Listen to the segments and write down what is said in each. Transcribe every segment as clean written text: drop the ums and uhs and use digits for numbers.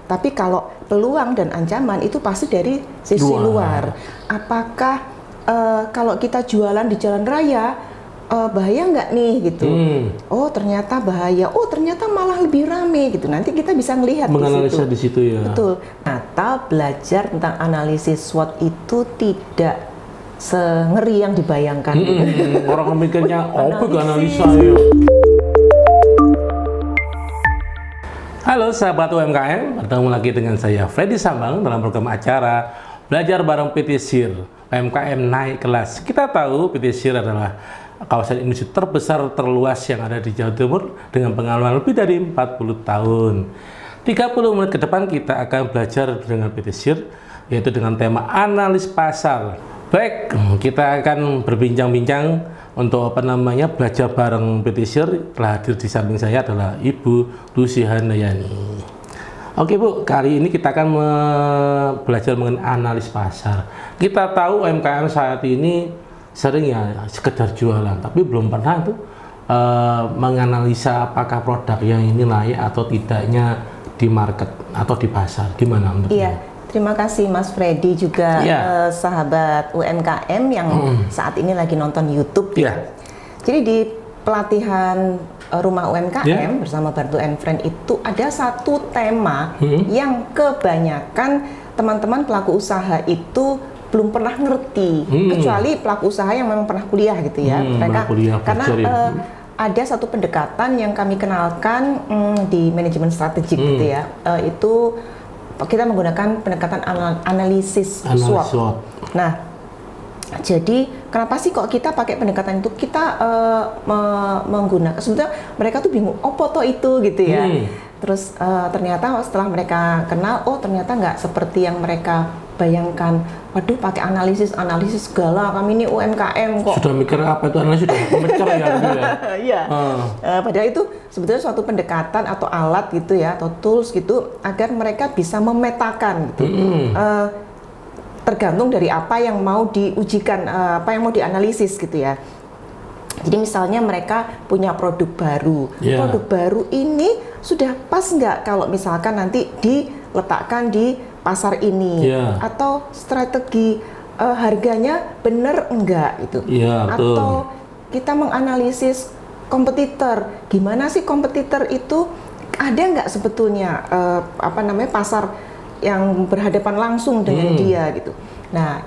Tapi kalau peluang dan ancaman itu pasti dari sisi luar. Apakah kalau kita jualan di jalan raya bahaya nggak nih gitu? Oh ternyata bahaya. Oh ternyata malah lebih rame gitu. Nanti kita bisa melihat menganalisa di situ ya. Betul. Ternyata belajar tentang analisis SWOT itu tidak sengeri yang dibayangkan. Orang mikirnya apa analisa ya. Halo sahabat UMKM, bertemu lagi dengan saya Freddy Sambang dalam program acara Belajar Bareng PT SIR UMKM Naik Kelas. Kita tahu PT SIR adalah kawasan industri terbesar terluas yang ada di Jawa Timur dengan pengalaman lebih dari 40 tahun. 30 menit ke depan kita akan belajar dengan PT SIR, yaitu dengan tema analis pasar. Baik, kita akan berbincang-bincang untuk belajar bareng PT SIR. Telah hadir di samping saya adalah Ibu Lucy Handayani. Oke Bu, kali ini kita akan belajar mengenai analis pasar. Kita tahu UMKM saat ini sering ya sekedar jualan, tapi belum pernah tuh menganalisa apakah produk yang ini layak atau tidaknya di market atau di pasar. Gimana menurut Iya. Terima kasih Mas Freddy juga sahabat UMKM yang saat ini lagi nonton YouTube. Jadi di pelatihan Rumah UMKM bersama Bartu and Friend itu ada satu tema yang kebanyakan teman-teman pelaku usaha itu belum pernah ngerti, kecuali pelaku usaha yang memang pernah kuliah gitu ya. Mereka karena ada satu pendekatan yang kami kenalkan di manajemen strategik gitu ya. Itu kita menggunakan pendekatan analisis SWOT. Nah, jadi kenapa sih kok kita pakai pendekatan itu? Kita menggunakan, sebetulnya mereka tuh bingung, oh foto itu gitu ya. Terus ternyata setelah mereka kenal, oh ternyata nggak seperti yang mereka bayangkan. Waduh, pakai analisis segala, kami ini UMKM kok. Sudah mikir apa itu analisis, sudah pemecah ya gitu ya. Iya. Padahal itu sebetulnya suatu pendekatan atau alat gitu ya, atau tools gitu, agar mereka bisa memetakan gitu. Tergantung dari apa yang mau diujikan, apa yang mau dianalisis gitu ya. Jadi misalnya mereka punya produk baru, produk baru ini sudah pas nggak kalau misalkan nanti diletakkan di pasar ini, atau strategi harganya bener enggak gitu, atau kita menganalisis kompetitor, gimana sih kompetitor itu, ada nggak sebetulnya pasar yang berhadapan langsung dengan dia gitu. Nah,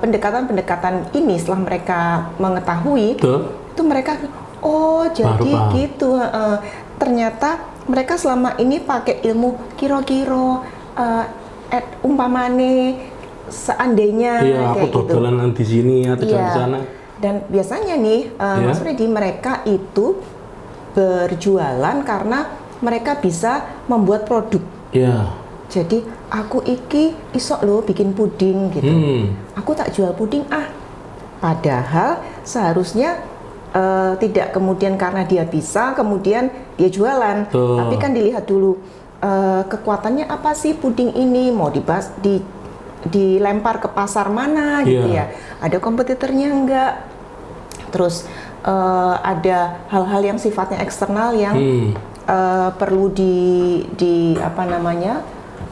pendekatan-pendekatan ini setelah mereka mengetahui, itu mereka, oh jadi gitu. Ternyata mereka selama ini pakai ilmu kiro-kiro, umpamane, seandainya kayak gitu. Dodolan di sini atau di sana. Dan biasanya nih, Mas Freddy, mereka itu berjualan karena mereka bisa membuat produk. Jadi aku iki isok lo bikin puding gitu. Aku tak jual puding Padahal seharusnya tidak kemudian karena dia bisa kemudian dia jualan. Tapi kan dilihat dulu kekuatannya apa sih puding ini, mau dilempar ke pasar mana gitu ya. Ada kompetitornya enggak. Terus ada hal-hal yang sifatnya eksternal yang perlu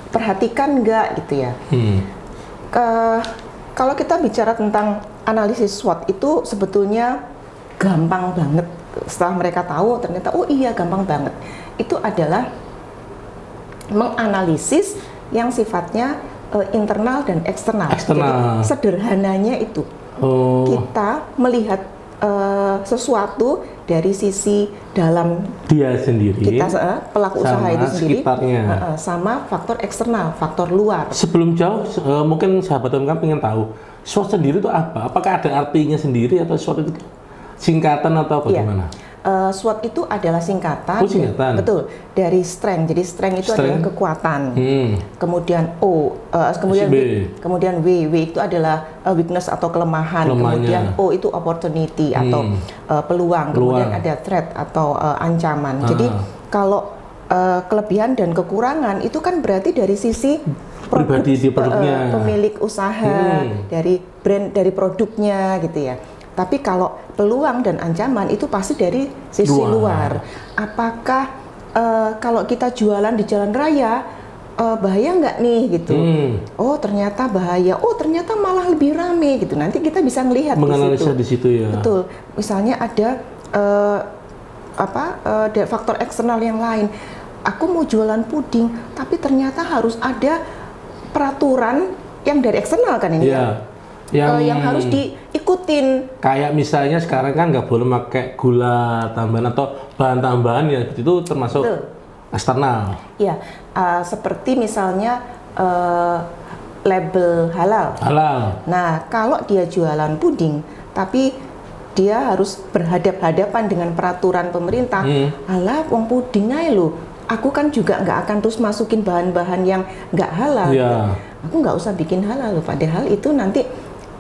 perhatikan enggak gitu ya. Kalau kita bicara tentang analisis SWOT itu sebetulnya gampang banget. Setelah mereka tahu ternyata oh iya gampang banget. Itu adalah menganalisis yang sifatnya internal dan eksternal. Jadi sederhananya itu kita melihat sesuatu dari sisi dalam dia sendiri, kita pelaku usaha itu sendiri, sama faktor eksternal, faktor luar. Sebelum jauh, mungkin sahabat UMKM pengen tahu SWOT sendiri itu apa? Apakah ada artinya sendiri atau SWOT itu singkatan atau bagaimana? SWOT itu adalah singkatan, betul, dari strength. Jadi strength itu adalah kekuatan. Kemudian kemudian W itu adalah weakness atau kelemahan. Kemudian O itu opportunity atau peluang. Kemudian ada threat atau ancaman. Jadi kalau kelebihan dan kekurangan itu kan berarti dari sisi pribadi di produknya, pemilik usaha, dari brand, dari produknya gitu ya. Tapi kalau peluang dan ancaman itu pasti dari sisi luar. Apakah kalau kita jualan di jalan raya bahaya nggak nih gitu. Oh ternyata bahaya, oh ternyata malah lebih rame gitu. Nanti kita bisa melihat menganalisa di situ ya. Betul. Misalnya ada ada faktor eksternal yang lain. Aku mau jualan puding, tapi ternyata harus ada peraturan yang dari eksternal kan ini ya. Yang harus diikutin. Kayak misalnya sekarang kan nggak boleh pakai gula tambahan atau bahan tambahan ya, itu termasuk eksternal. Ya, seperti misalnya label halal. Nah, kalau dia jualan puding, tapi dia harus berhadapan dengan peraturan pemerintah. Alah, wong puding aja lo. Aku kan juga nggak akan terus masukin bahan-bahan yang nggak halal. Gitu. Aku nggak usah bikin halal loh. Padahal itu nanti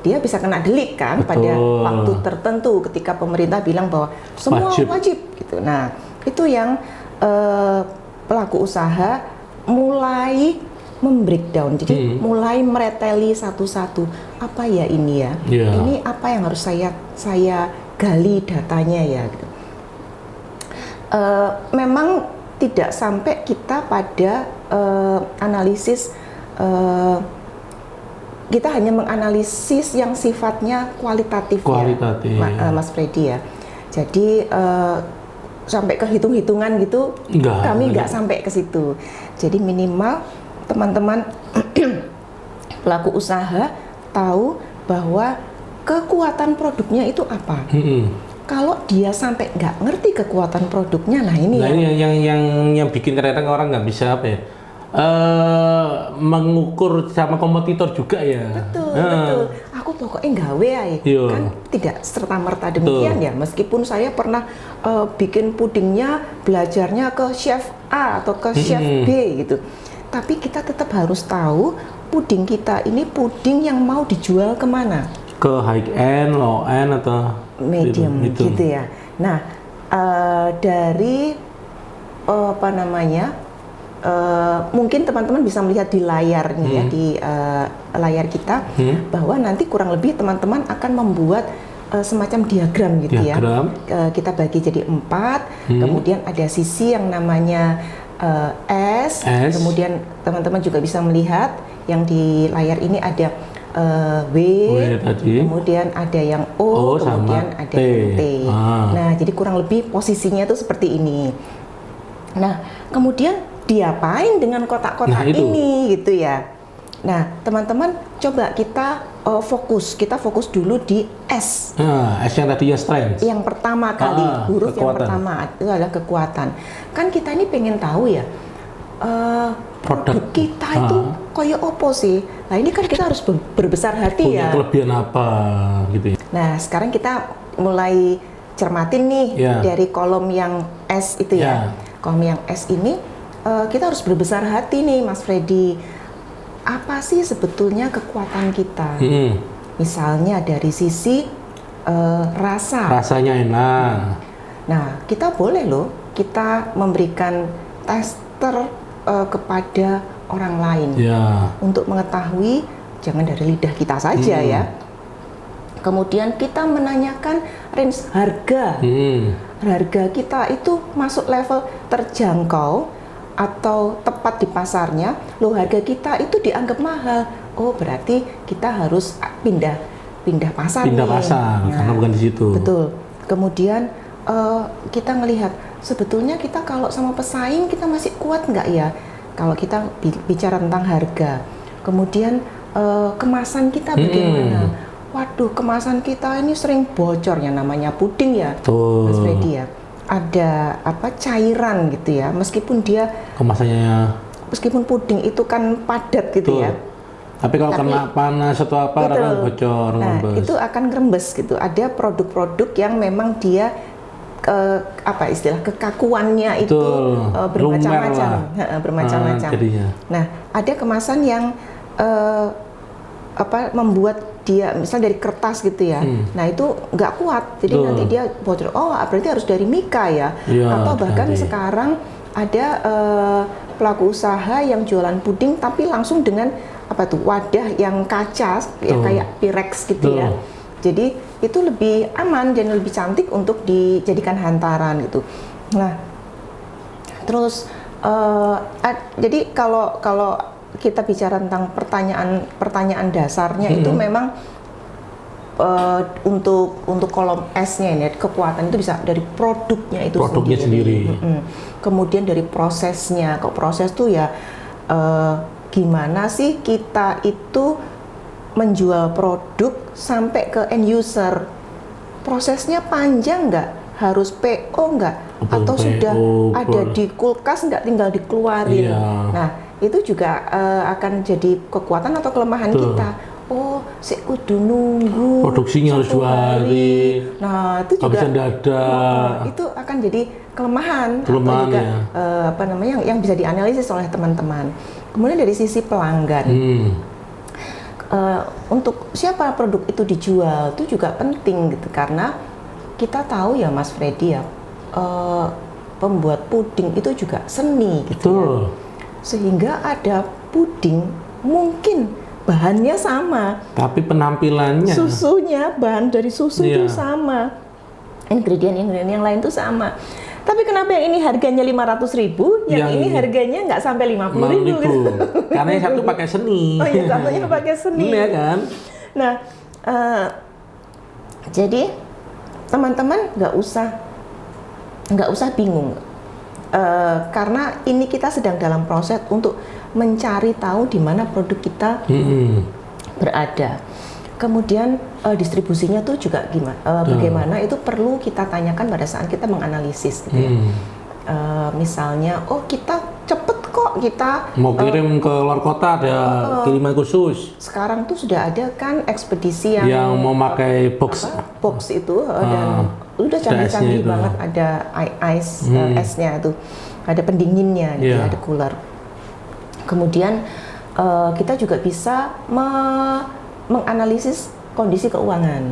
dia bisa kena delik kan. Betul. Pada waktu tertentu ketika pemerintah bilang bahwa semua wajib gitu. Nah, itu yang pelaku usaha mulai membreakdown, jadi mulai mereteli satu-satu. Apa ya ini ya? Ini apa yang harus saya gali datanya ya? Gitu. Memang tidak sampai kita pada analisis, kita hanya menganalisis yang sifatnya kualitatif. Ya, Mas Freddy ya. Jadi sampai ke hitung-hitungan gitu, kami nggak sampai ke situ. Jadi minimal teman-teman pelaku usaha tahu bahwa kekuatan produknya itu apa. Kalau dia sampai nggak ngerti kekuatan produknya, nah ini yang bikin kadang-kadang orang nggak bisa apa ya, mengukur sama kompetitor juga ya. Betul. Aku pokoknya gawe aja. Kan tidak serta-merta demikian ya. Meskipun saya pernah bikin pudingnya, belajarnya ke chef A atau ke chef B gitu. Tapi kita tetap harus tahu puding kita ini puding yang mau dijual kemana. Ke high end, low end atau medium gitu ya. Nah, dari apa namanya? Mungkin teman-teman bisa melihat di layar nih ya, di layar kita bahwa nanti kurang lebih teman-teman akan membuat semacam diagram gitu ya. Kita bagi jadi 4, kemudian ada sisi yang namanya S. Kemudian teman-teman juga bisa melihat yang di layar ini ada W, kemudian ada yang O, kemudian ada yang T. Nah, jadi kurang lebih posisinya itu seperti ini. Nah, kemudian diapain dengan kotak-kotak ini gitu ya. Nah, teman-teman coba kita fokus dulu di S. S yang tadinya strength. Yang pertama kali, huruf kekuatan. Yang pertama itu adalah kekuatan. Kan kita ini pengen tahu ya, produk kita itu kayak opo sih. Nah, ini kan kita harus berbesar hati punya kelebihan apa gitu ya. Nah, sekarang kita mulai cermatin nih dari kolom yang S itu ya. Kolom yang S ini kita harus berbesar hati nih Mas Freddy. Apa sih sebetulnya kekuatan kita? Misalnya dari sisi rasa. Rasanya enak. Nah, kita boleh loh kita memberikan tester kepada orang lain untuk mengetahui, jangan dari lidah kita saja ya. Kemudian kita menanyakan range harga. Harga kita itu masuk level terjangkau atau tepat di pasarnya. Loh, harga kita itu dianggap mahal. Oh, berarti kita harus pindah pasar. Karena bukan di situ. Betul. Kemudian kita ngelihat sebetulnya kita kalau sama pesaing kita masih kuat nggak ya? Kalau kita bicara tentang harga. Kemudian kemasan kita bagaimana? Waduh, kemasan kita ini sering bocor ya, namanya puding ya, Mas Freddy ya. Ada cairan gitu ya, meskipun dia kemasannya, meskipun puding itu kan padat gitu ya. Tapi kalau kena panas atau apa akan bocor. Nah, itu akan ngerembes gitu. Ada produk-produk yang memang dia istilah kekakuannya itu bermacam-macam. Nah, ada kemasan yang membuat dia misal dari kertas gitu ya. Nah, itu nggak kuat. Jadi nanti dia bocor. Oh, berarti harus dari mika ya. Atau bahkan sekarang ada pelaku usaha yang jualan puding tapi langsung dengan wadah yang kaca yang kayak Pyrex gitu ya. Jadi itu lebih aman dan lebih cantik untuk dijadikan hantaran gitu. Nah, terus Jadi kalau kita bicara tentang pertanyaan dasarnya itu memang untuk kolom S-nya ini kekuatan itu bisa dari produknya sendiri. Kemudian dari prosesnya. Kok proses tuh ya gimana sih kita itu menjual produk sampai ke end user? Prosesnya panjang nggak? Harus PO nggak? Atau sudah ada di kulkas nggak tinggal dikeluarin? Nah itu juga akan jadi kekuatan atau kelemahan kita. Oh, sik kudu nunggu produksinya harus 2 hari. Nah, itu juga itu akan jadi kelemahan atau juga yang bisa dianalisis oleh teman-teman. Kemudian dari sisi pelanggan, untuk siapa produk itu dijual itu juga penting gitu, karena kita tahu ya Mas Freddy ya, pembuat puding itu juga seni gitu ya. Sehingga ada puding mungkin bahannya sama, tapi penampilannya, susunya, bahan dari susu itu sama, ingredient yang lain itu sama. Tapi kenapa yang ini harganya 500.000, yang ini harganya nggak sampai 50.000 gitu? Karena yang satu pakai seni. Oh iya, satunya pakai seni. Iya kan? Nah, jadi teman-teman nggak usah bingung, karena ini kita sedang dalam proses untuk mencari tahu di mana produk kita berada. Kemudian distribusinya tuh juga bagaimana itu perlu kita tanyakan pada saat kita menganalisis gitu ya. Misalnya, oh kita cepet kok kita mau kirim ke luar kota ada kiriman khusus. Sekarang tuh sudah ada kan ekspedisi yang mau pakai box itu dan udah canggih-canggih banget, ada ice esnya tuh, ada pendinginnya gitu, ada cooler. Kemudian kita juga bisa menganalisis kondisi keuangan,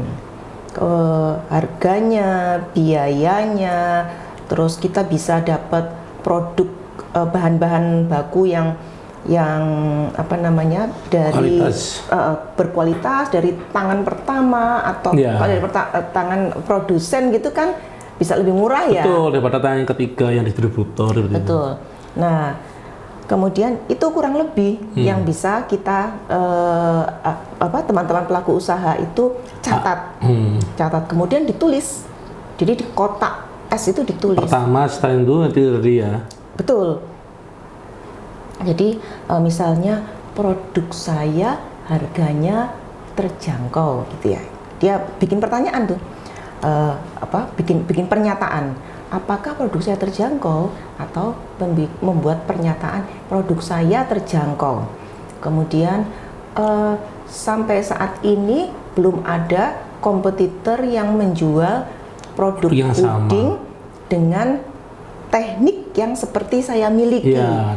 harganya, biayanya, terus kita bisa dapat produk bahan-bahan baku yang dari berkualitas dari tangan pertama atau dari tangan produsen gitu kan bisa lebih murah ya. Betul, daripada tangan ketiga yang distributor. Betul. Nah, kemudian itu kurang lebih yang bisa kita teman-teman pelaku usaha itu catat, kemudian ditulis. Jadi di kotak S itu ditulis. Pertama, setelah itu nanti ya. Betul. Jadi misalnya produk saya harganya terjangkau gitu ya. Dia bikin pertanyaan tuh, bikin pernyataan. Apakah produk saya terjangkau, atau membuat pernyataan produk saya terjangkau. Kemudian sampai saat ini belum ada kompetitor yang menjual produk puding dengan teknik yang seperti saya miliki.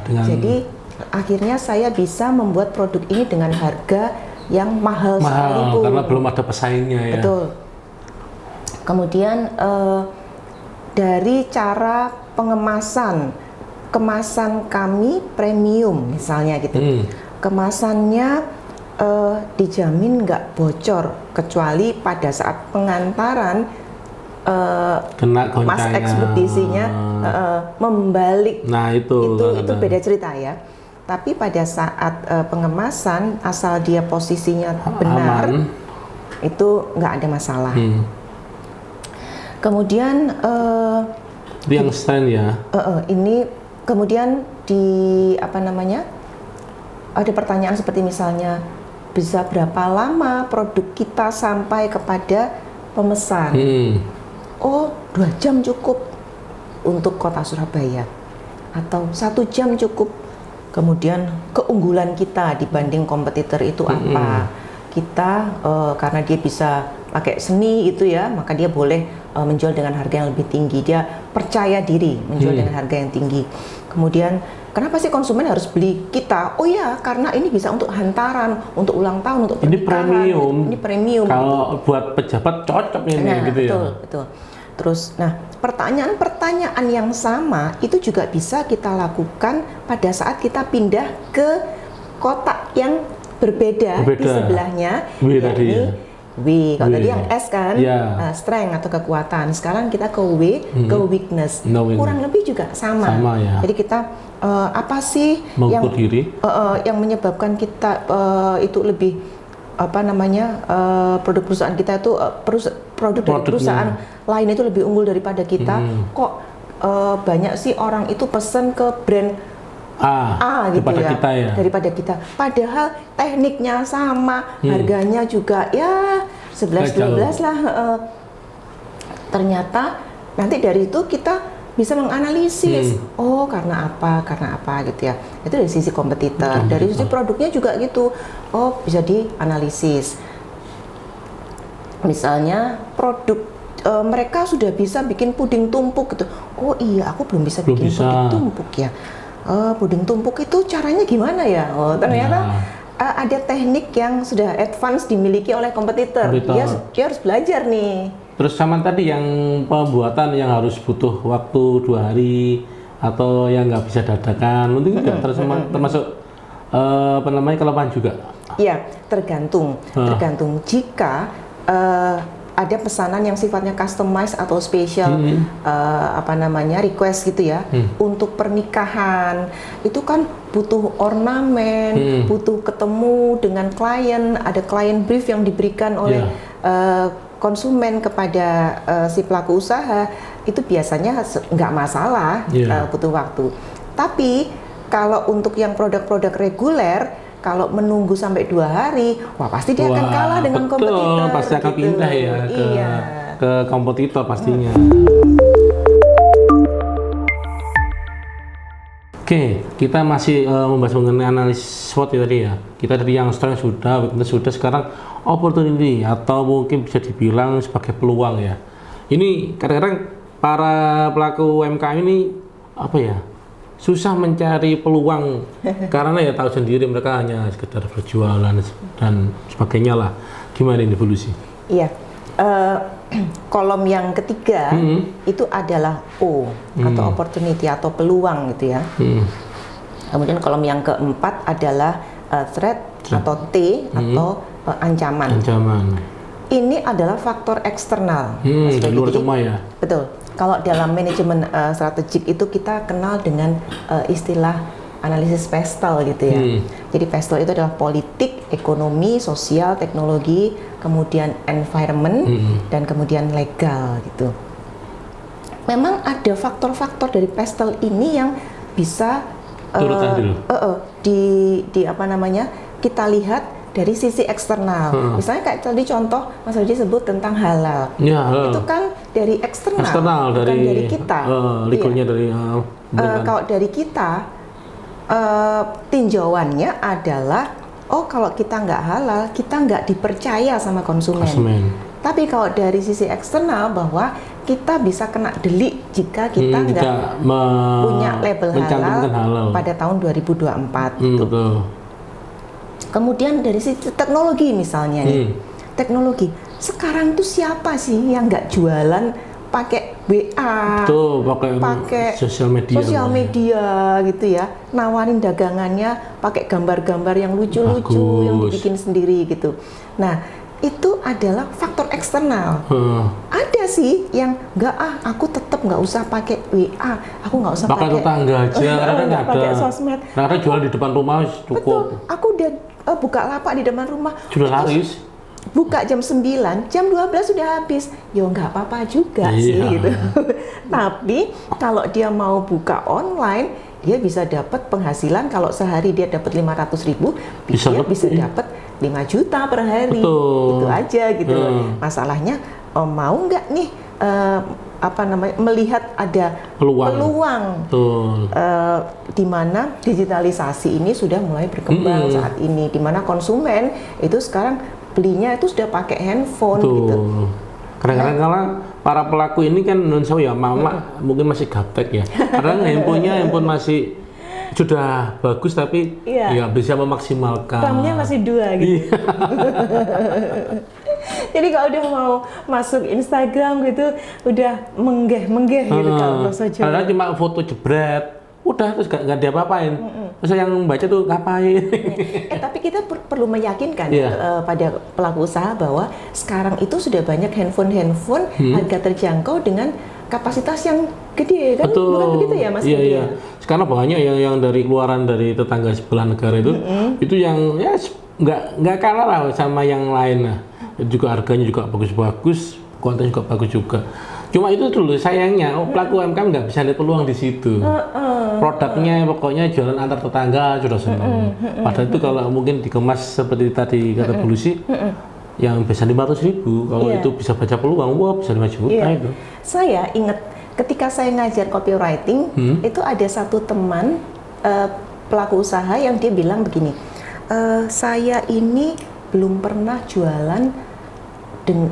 Jadi akhirnya saya bisa membuat produk ini dengan harga yang mahal sekalipun. Karena belum ada pesaingnya ya. Betul. Kemudian dari cara kemasan kami premium misalnya gitu. Kemasannya dijamin nggak bocor, kecuali pada saat pengantaran mas ekspedisinya membalik. Nah itu beda cerita ya. Tapi pada saat pengemasan, asal dia posisinya benar, itu nggak ada masalah. Kemudian yang stand ya. Ini kemudian ada pertanyaan seperti misalnya, bisa berapa lama produk kita sampai kepada pemesan? Oh, 2 jam cukup untuk kota Surabaya, atau 1 jam cukup. Kemudian keunggulan kita dibanding kompetitor itu apa? Kita karena dia bisa pakai seni itu ya, maka dia boleh menjual dengan harga yang lebih tinggi. Dia percaya diri menjual dengan harga yang tinggi. Kemudian kenapa sih konsumen harus beli kita? Oh ya, karena ini bisa untuk hantaran, untuk ulang tahun, untuk pernikahan. Ini premium. Kalau buat pejabat cocok ini gitu ya. Betul. Terus, pertanyaan-pertanyaan yang sama itu juga bisa kita lakukan pada saat kita pindah ke kotak yang berbeda. Di sebelahnya, W. Kalau tadi yang S kan, strength atau kekuatan. Sekarang kita ke W, ke weakness. Kurang lebih juga sama. Ya. Jadi kita apa sih yang menyebabkan kita itu lebih produk perusahaan kita itu produk dari perusahaan lain itu lebih unggul daripada kita. Kok banyak sih orang itu pesen ke brand A gitu daripada kita. Padahal tekniknya sama, harganya juga ya 11-12 lah. Ternyata nanti dari itu kita bisa menganalisis, karena apa gitu ya. Itu dari sisi kompetitor. Dari sisi produknya juga gitu, bisa dianalisis. Misalnya produk mereka sudah bisa bikin puding tumpuk gitu. Oh iya, aku belum bisa bikin puding tumpuk ya. Puding tumpuk itu caranya gimana ya? Ternyata ada teknik yang sudah advance dimiliki oleh kompetitor. Dia harus belajar nih. Terus sama tadi yang pembuatan yang harus butuh waktu 2 hari atau yang nggak bisa dadakan, mungkin juga termasuk kelemahan juga. Iya, tergantung. Jika ada pesanan yang sifatnya customize atau special request gitu ya, untuk pernikahan itu kan butuh ornamen, butuh ketemu dengan klien, ada client brief yang diberikan oleh konsumen kepada si pelaku usaha, itu biasanya nggak masalah, butuh waktu. Tapi kalau untuk yang produk-produk reguler, kalau menunggu sampai 2 hari, pasti dia akan kalah dengan kompetitor. Pasti akan pindah ya ke kompetitor pastinya. Oke, kita masih membahas mengenai analisis SWOT tadi ya. Kita dari yang strength sudah, weakness sudah, sekarang opportunity atau mungkin bisa dibilang sebagai peluang ya. Ini kadang-kadang para pelaku UMKM ini susah mencari peluang karena ya tahu sendiri mereka hanya sekedar berjualan dan sebagainya lah. Gimana ini evolusi? Iya, kolom yang ketiga itu adalah O atau opportunity atau peluang gitu ya. Kemudian kolom yang keempat adalah threat atau T atau ancaman. Ini adalah faktor eksternal. Dari luar semua ya. Betul. Kalau dalam manajemen strategik itu kita kenal dengan istilah analisis PESTEL gitu ya. Jadi PESTEL itu adalah politik, ekonomi, sosial, teknologi, kemudian environment, dan kemudian legal gitu. Memang ada faktor-faktor dari PESTEL ini yang bisa kita lihat dari sisi eksternal. Misalnya kayak tadi contoh Mas Rudi sebut tentang halal. Itu kan dari eksternal, bukan dari kita. Legalnya dari kalau dari kita, tinjauannya adalah kalau kita nggak halal, kita nggak dipercaya sama konsumen. Tapi kalau dari sisi eksternal, bahwa kita bisa kena delik jika kita nggak punya label halal pada tahun 2024. Betul. Kemudian dari sisi teknologi misalnya nih, teknologi sekarang tuh siapa sih yang nggak jualan pakai WA, pakai sosial media gitu ya, nawarin dagangannya pakai gambar-gambar yang lucu-lucu yang dibikin sendiri gitu. Nah, itu adalah faktor eksternal. Ada sih yang aku tetap nggak usah pakai WA, aku nggak usah pakai tetangga aja, karena nggak pakai sosmed. Karena jual di depan rumah cukup. Betul, aku udah buka lapak di depan rumah. Sudah laris. Buka jam 9, jam 12 sudah habis. Yo nggak apa-apa juga sih gitu. Tapi kalau dia mau buka online, dia bisa dapat penghasilan. Kalau sehari dia dapat 500.000, dia bisa dapat 5 juta per hari. Itu aja gitu. Masalahnya mau nggak nih melihat ada peluang di mana digitalisasi ini sudah mulai berkembang saat ini, di mana konsumen itu sekarang belinya itu sudah pakai handphone gitu. Kadang-kadang kalau para pelaku ini kan mama mungkin masih gaptek ya. Kadang handphone masih sudah bagus tapi ya bisa memaksimalkan. RAM-nya masih 2 gitu. Jadi kalau dia mau masuk Instagram gitu, udah menggeh gitu kalau bahasa Jawa. Padahal cuma foto jebret. udah terus nggak diapa-apain. Terus yang baca tuh ngapain? Tapi kita perlu meyakinkan pada pelaku usaha bahwa sekarang itu sudah banyak handphone harga terjangkau dengan kapasitas yang gede kan? Betul. Bukan begitu ya Mas? Iya. Sekarang banyak yang dari keluaran dari tetangga sebelah negara itu yang ya nggak kalah lah sama yang lain lah. Juga harganya juga bagus-bagus, konten juga bagus juga. Cuma itu dulu sayangnya pelaku UMKM nggak bisa lihat peluang di situ. Produknya pokoknya jualan antar tetangga sudah senang. Padahal itu kalau mungkin dikemas seperti tadi kata Bu Lucy, yang bisa 500.000, kalau itu bisa baca peluang, wah bisa 5 juta itu. Saya ingat ketika saya ngajar copywriting, itu ada satu teman pelaku usaha yang dia bilang begini, saya ini belum pernah jualan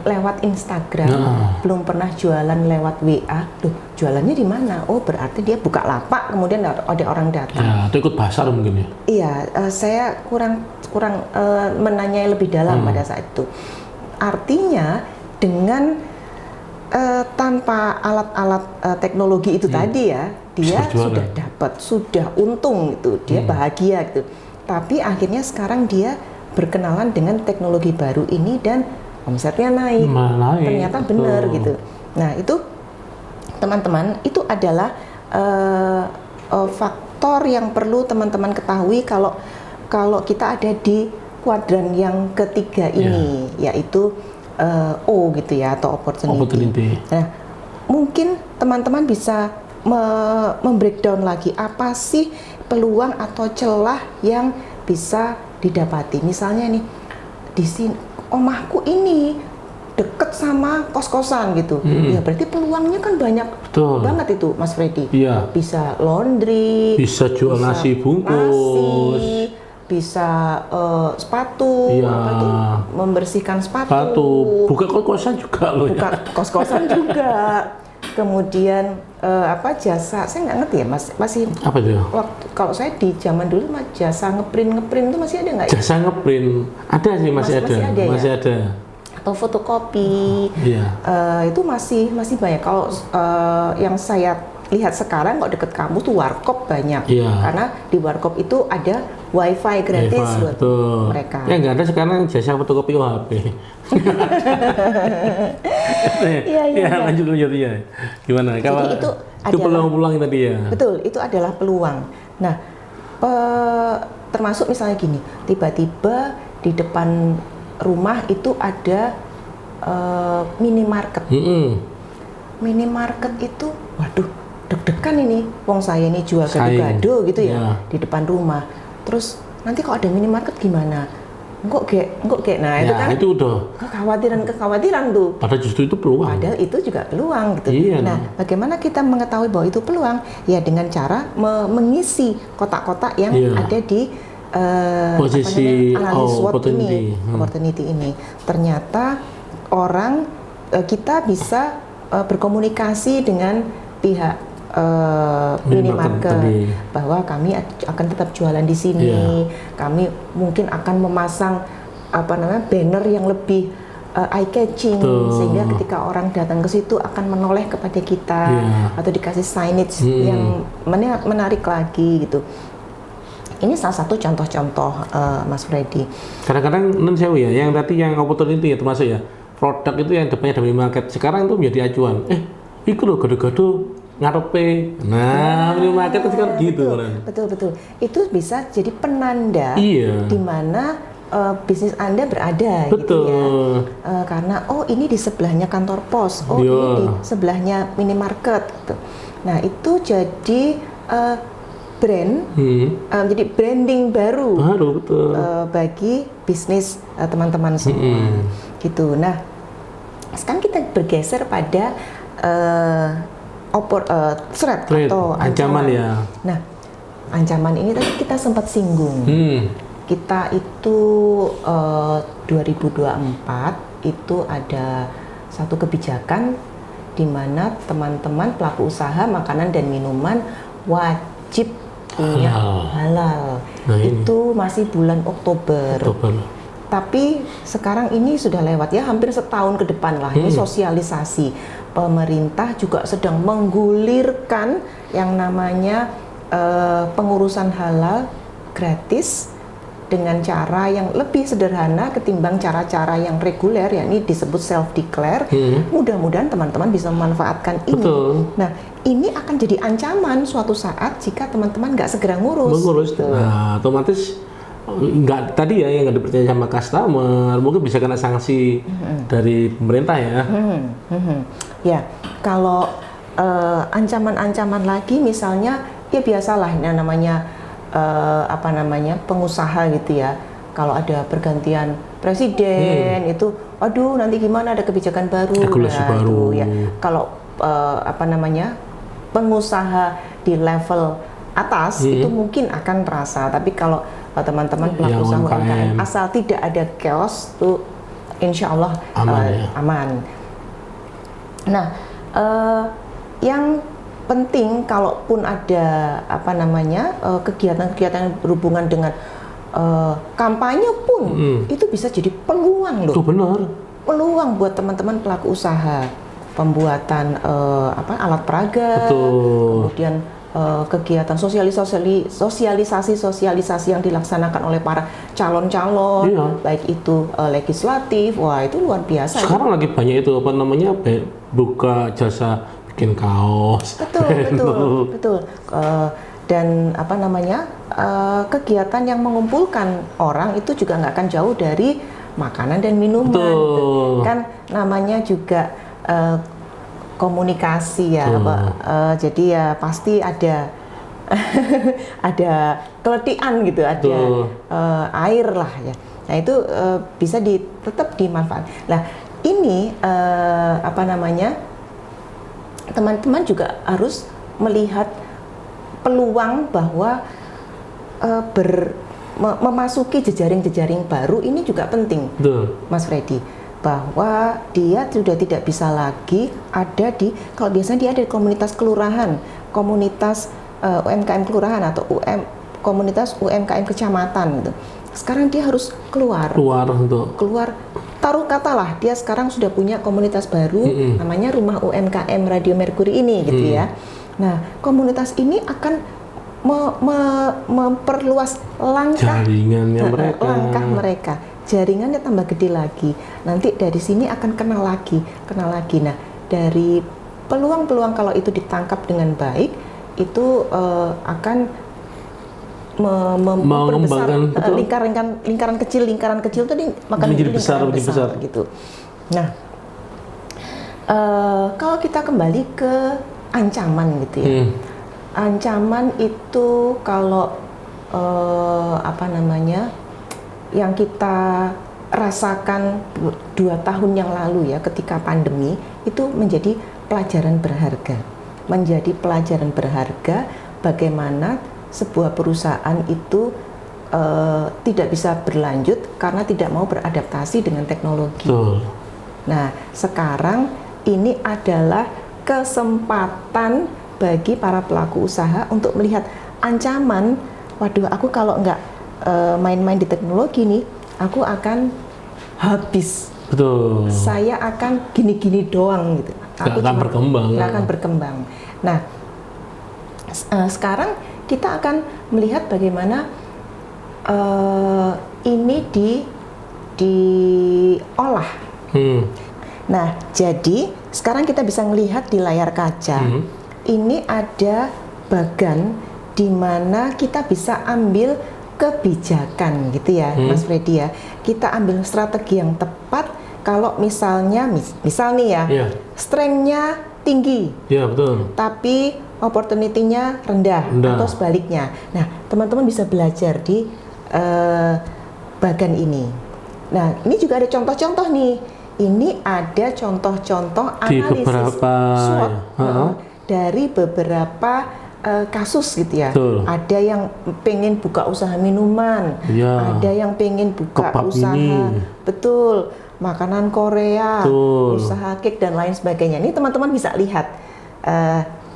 lewat Instagram, belum pernah jualan lewat WA. Loh, jualannya di mana? Oh, berarti dia buka lapak, kemudian ada orang datang. Ya, atau ikut pasar mungkin ya? Iya, saya kurang menanyai lebih dalam pada saat itu. Artinya dengan tanpa alat-alat teknologi itu tadi ya, dia sudah dapat, sudah untung gitu, dia bahagia gitu. Tapi akhirnya sekarang dia berkenalan dengan teknologi baru ini dan omsetnya naik. Ternyata benar gitu. Nah itu teman-teman, itu adalah faktor yang perlu teman-teman ketahui kalau kita ada di kuadran yang ketiga ini, yaitu O gitu ya, atau opportunity. Nah mungkin teman-teman bisa membreakdown lagi apa sih peluang atau celah yang bisa didapati. Misalnya nih di sini omahku ini deket sama kos-kosan gitu, ya berarti peluangnya kan banyak banget itu Mas Freddy. Bisa laundry, bisa jual nasi bungkus, bisa sepatu, membersihkan sepatu, buka kos-kosan juga loh. Buka kos-kosan juga. Kemudian jasa, saya nggak ngerti ya Mas, masih apa itu? Kalau saya di zaman dulu jasa ngeprint itu masih ada nggak ya? Jasa ngeprint ada sih, masih ada. Atau fotokopi, itu masih banyak. Kalau yang saya lihat sekarang kok deket kamu tuh warkop banyak, karena di warkop itu ada wifi gratis buat mereka. Ya nggak ada sekarang jasa fotokopi OHP. Lanjut ya. Gimana? Jadi itu peluang-peluang tadi ya. Betul, itu adalah peluang. Nah, termasuk misalnya gini, tiba-tiba di depan rumah itu ada minimarket. Minimarket itu, waduh, deg-degan ini. Wong saya ini jual gado-gado gitu ya di depan rumah. Terus nanti kalau ada minimarket gimana? Enggak kayak. Nah, itu kan itu udah kekhawatiran tuh. Padahal justru itu peluang. Padahal itu juga peluang gitu. Nah, bagaimana kita mengetahui bahwa itu peluang? Ya dengan cara mengisi kotak-kotak yang ada di posisi analis SWOT opportunity ini. Ternyata kita bisa berkomunikasi dengan pihak minimarket bahwa kami akan tetap jualan di sini. Kami mungkin akan memasang banner yang lebih eye catching sehingga ketika orang datang ke situ akan menoleh kepada kita atau dikasih signage yang menarik lagi gitu. Ini salah satu contoh-contoh Mas Freddy. Kadang-kadang yang tadi yang opportunity ya termasuk ya produk itu yang depannya ada minimarket. Sekarang itu menjadi acuan. Itu loh gado-gado ngarepe. Nah, minimarket itu kan gitu kan. Betul. Itu bisa jadi penanda di mana bisnis Anda berada gitu ya. Karena ini di sebelahnya kantor pos, ini di sebelahnya minimarket gitu. Nah, itu jadi brand, jadi branding baru bagi bisnis teman-teman semua gitu. Nah, sekarang kita bergeser pada threat atau ancaman ya. Nah, ancaman ini tadi kita sempat singgung. Kita itu 2024 itu ada satu kebijakan di mana teman-teman pelaku usaha makanan dan minuman wajib punya halal. Nah, itu masih bulan Oktober. Tapi sekarang ini sudah lewat ya, hampir setahun ke depan lah. Ini sosialisasi. Pemerintah juga sedang menggulirkan yang namanya pengurusan halal gratis dengan cara yang lebih sederhana ketimbang cara-cara yang reguler, yakni disebut self-declare. Mudah-mudahan teman-teman bisa memanfaatkan ini. Betul. Nah, ini akan jadi ancaman suatu saat jika teman-teman nggak segera ngurus. Nah, otomatis nggak tadi ya yang nggak dipercaya sama customer, mungkin bisa kena sanksi dari pemerintah ya. Ya, kalau ancaman-ancaman lagi, misalnya ya biasalah yang namanya pengusaha gitu ya. Kalau ada pergantian presiden itu, aduh nanti gimana ada kebijakan baru, regulasi baru. Ya. Kalau pengusaha di level atas itu mungkin akan terasa, tapi kalau teman-teman pelaku usaha UMKM asal tidak ada chaos tuh insya Allah aman. Nah, yang penting kalaupun ada kegiatan-kegiatan yang berhubungan dengan kampanye pun itu bisa jadi peluang loh. Itu benar. Peluang buat teman-teman pelaku usaha, pembuatan alat peraga, kemudian kegiatan sosialisasi yang dilaksanakan oleh para calon-calon, baik itu legislatif, wah itu luar biasa. Gitu. Sekarang lagi banyak itu buka jasa bikin kaos. Betul. Dan kegiatan yang mengumpulkan orang itu juga nggak akan jauh dari makanan dan minuman. Gitu. Kan namanya juga komunikasi ya, jadi ya pasti ada ada keletihan gitu, ada air lah ya. Nah itu bisa tetap dimanfaatkan. Nah ini teman-teman juga harus melihat peluang bahwa memasuki jejaring-jejaring baru ini juga penting, Mas Freddy. Bahwa dia sudah tidak bisa lagi ada kalau biasanya dia ada di komunitas kelurahan, komunitas UMKM kelurahan atau komunitas UMKM kecamatan gitu. Sekarang dia harus keluar, taruh katalah dia sekarang sudah punya komunitas baru, namanya Rumah UMKM Radio Mercury ini gitu ya. Nah, komunitas ini akan memperluas langkah mereka. Jaringannya tambah gede lagi. Nanti dari sini akan kenal lagi. Nah, dari peluang-peluang kalau itu ditangkap dengan baik, itu akan memperbesar lingkaran kecil tadi makan menjadi besar gitu. Nah, kalau kita kembali ke ancaman gitu ya. Ancaman itu kalau yang kita rasakan 2 tahun yang lalu ya ketika pandemi itu menjadi pelajaran berharga bagaimana sebuah perusahaan itu tidak bisa berlanjut karena tidak mau beradaptasi dengan teknologi. Nah sekarang ini adalah kesempatan bagi para pelaku usaha untuk melihat ancaman, waduh aku kalau nggak main-main di teknologi nih, aku akan habis. Saya akan gini-gini doang gitu. Aku nggak akan berkembang. Nah, sekarang kita akan melihat bagaimana ini diolah. Nah, jadi sekarang kita bisa melihat di layar kaca. Ini ada bagan di mana kita bisa ambil kebijakan gitu ya, Mas Freddy ya. Kita ambil strategi yang tepat kalau misalnya misal nih ya, strength-nya tinggi, tapi opportunity-nya rendah atau sebaliknya. Nah, teman-teman bisa belajar di bagan ini. Nah, ini juga ada contoh-contoh nih. Ini ada contoh-contoh analisis SWOT dari beberapa kasus gitu ya. Ada yang pengen buka usaha minuman, ada yang pengen buka usaha makanan Korea, usaha cake dan lain sebagainya. Ini teman-teman bisa lihat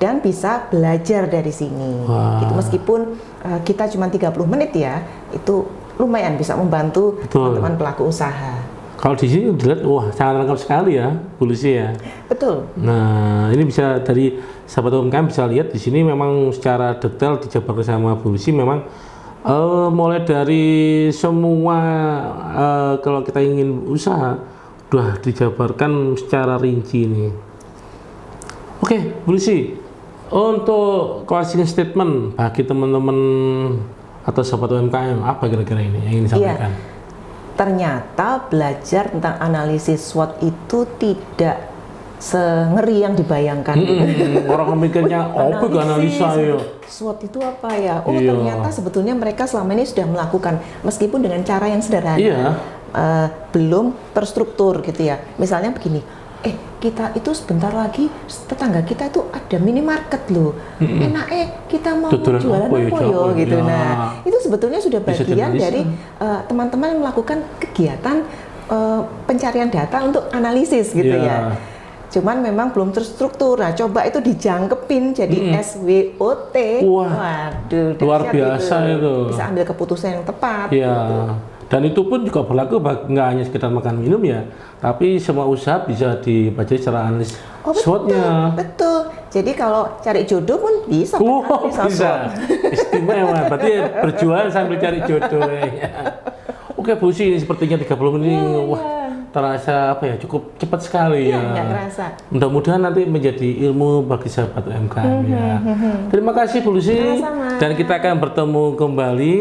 dan bisa belajar dari sini. Gitu, meskipun kita cuma 30 menit ya, itu lumayan bisa membantu teman-teman pelaku usaha. Kalau di sini dilihat, wah sangat lengkap sekali ya, Bu Lucy ya. Betul. Nah, ini bisa dari sahabat UMKM bisa lihat di sini memang secara detail dijabarkan sama Bu Lucy, memang mulai dari semua kalau kita ingin usaha, udah dijabarkan secara rinci nih. Oke, Bu Lucy, untuk closing statement bagi teman-teman atau sahabat UMKM, apa kira-kira ini yang ingin disampaikan? Iya. Ternyata belajar tentang analisis SWOT itu tidak sengeri yang dibayangkan. Orang mikirnya, apa analisa ya? SWOT itu apa ya? Oh, ternyata sebetulnya mereka selama ini sudah melakukan, meskipun dengan cara yang sederhana, belum terstruktur gitu ya. Misalnya begini, kita itu sebentar lagi tetangga kita itu ada minimarket loh. Enaknya kita mau jualan apa ya gitu. Nah, itu sebetulnya sudah bagian dari teman-teman yang melakukan kegiatan pencarian data untuk analisis gitu ya. Cuman memang belum terstruktur. Nah, coba itu dijangkepin jadi SWOT. Waduh, luar biasa itu. Bisa ambil keputusan yang tepat. Iya. Gitu. Dan itu pun juga berlaku nggak hanya sekedar makan minum ya, tapi semua usaha bisa dibaca secara analis SWOT-nya. Betul. Jadi kalau cari jodoh pun bisa. Bisa. Istimewa. Berarti berjualan sambil cari jodoh. Ya. Oke, Bu Lucy, ini sepertinya 30 menit. Wah, terasa apa ya, cukup cepat sekali ya. Nggak terasa. Mudah-mudahan nanti menjadi ilmu bagi sahabat UMKM ya. Terima kasih Bu Lucy. Dan kita akan bertemu kembali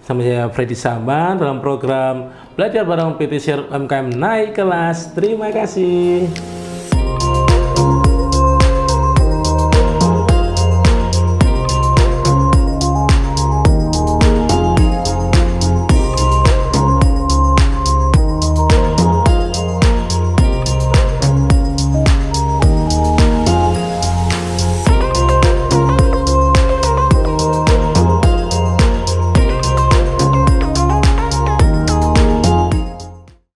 sama saya Freddy Sambang dalam program Belajar Bareng PT Share UMKM Naik Kelas. Terima kasih.